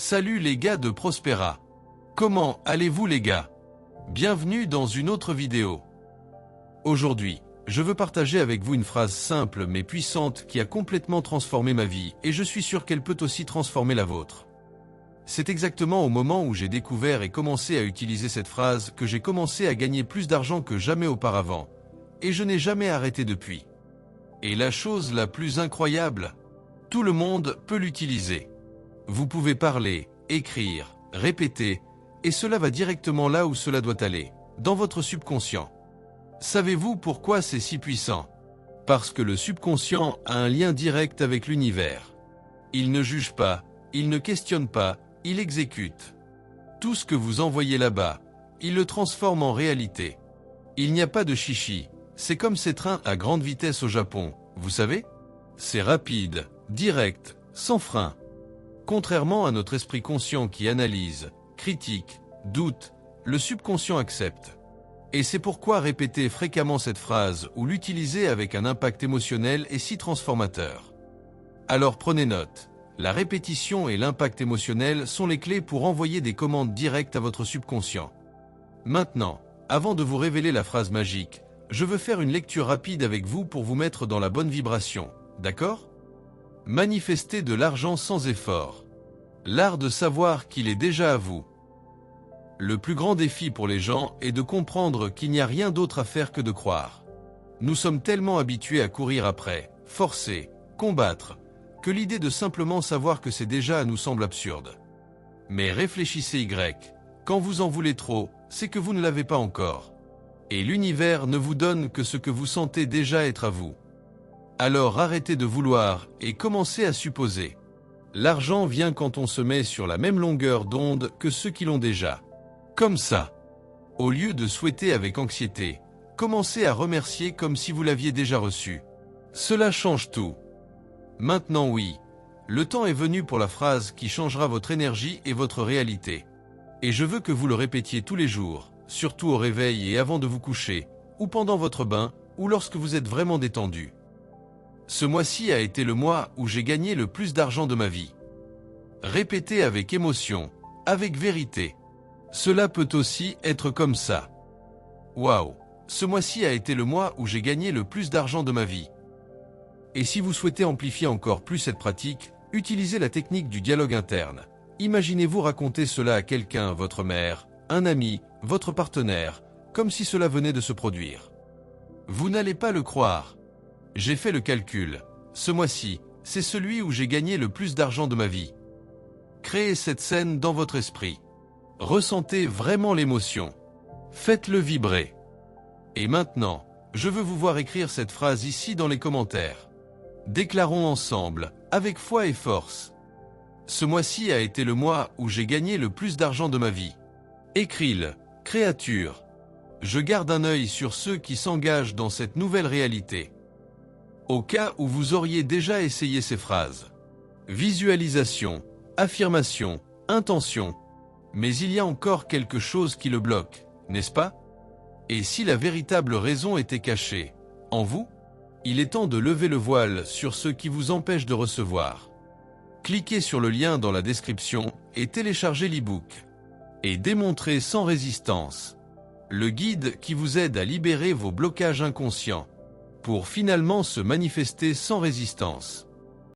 Salut les gars de Prospera. Comment allez-vous les gars? Bienvenue dans une autre vidéo. Aujourd'hui, je veux partager avec vous une phrase simple mais puissante qui a complètement transformé ma vie et je suis sûr qu'elle peut aussi transformer la vôtre. C'est exactement au moment où j'ai découvert et commencé à utiliser cette phrase que j'ai commencé à gagner plus d'argent que jamais auparavant. Et je n'ai jamais arrêté depuis. Et la chose la plus incroyable, tout le monde peut l'utiliser. Vous pouvez parler, écrire, répéter, et cela va directement là où cela doit aller, dans votre subconscient. Savez-vous pourquoi c'est si puissant? Parce que le subconscient a un lien direct avec l'univers. Il ne juge pas, il ne questionne pas, il exécute. Tout ce que vous envoyez là-bas, il le transforme en réalité. Il n'y a pas de chichi, c'est comme ces trains à grande vitesse au Japon, vous savez? C'est rapide, direct, sans frein. Contrairement à notre esprit conscient qui analyse, critique, doute, le subconscient accepte. Et c'est pourquoi répéter fréquemment cette phrase ou l'utiliser avec un impact émotionnel est si transformateur. Alors prenez note. La répétition et l'impact émotionnel sont les clés pour envoyer des commandes directes à votre subconscient. Maintenant, avant de vous révéler la phrase magique, je veux faire une lecture rapide avec vous pour vous mettre dans la bonne vibration, d'accord? Manifester de l'argent sans effort. L'art de savoir qu'il est déjà à vous. Le plus grand défi pour les gens est de comprendre qu'il n'y a rien d'autre à faire que de croire. Nous sommes tellement habitués à courir après, forcer, combattre, que l'idée de simplement savoir que c'est déjà nous semble absurde. Mais réfléchissez quand vous en voulez trop, c'est que vous ne l'avez pas encore. Et l'univers ne vous donne que ce que vous sentez déjà être à vous. Alors arrêtez de vouloir et commencez à supposer. L'argent vient quand on se met sur la même longueur d'onde que ceux qui l'ont déjà. Comme ça. Au lieu de souhaiter avec anxiété, commencez à remercier comme si vous l'aviez déjà reçu. Cela change tout. Maintenant oui, le temps est venu pour la phrase qui changera votre énergie et votre réalité. Et je veux que vous le répétiez tous les jours, surtout au réveil et avant de vous coucher, ou pendant votre bain, ou lorsque vous êtes vraiment détendu. Ce mois-ci a été le mois où j'ai gagné le plus d'argent de ma vie. Répétez avec émotion, avec vérité. Cela peut aussi être comme ça. Waouh, ce mois-ci a été le mois où j'ai gagné le plus d'argent de ma vie. Et si vous souhaitez amplifier encore plus cette pratique, utilisez la technique du dialogue interne. Imaginez-vous raconter cela à quelqu'un, votre mère, un ami, votre partenaire, comme si cela venait de se produire. Vous n'allez pas le croire. J'ai fait le calcul. Ce mois-ci, c'est celui où j'ai gagné le plus d'argent de ma vie. Créez cette scène dans votre esprit. Ressentez vraiment l'émotion. Faites-le vibrer. Et maintenant, je veux vous voir écrire cette phrase ici dans les commentaires. Déclarons ensemble, avec foi et force. Ce mois-ci a été le mois où j'ai gagné le plus d'argent de ma vie. Écris-le, créature. Je garde un œil sur ceux qui s'engagent dans cette nouvelle réalité. Au cas où vous auriez déjà essayé ces phrases. Visualisation, affirmation, intention. Mais il y a encore quelque chose qui le bloque, n'est-ce pas? Et si la véritable raison était cachée, en vous? Il est temps de lever le voile sur ce qui vous empêche de recevoir. Cliquez sur le lien dans la description et téléchargez l'e-book. Et démontrez sans résistance. Le guide qui vous aide à libérer vos blocages inconscients. Pour finalement se manifester sans résistance.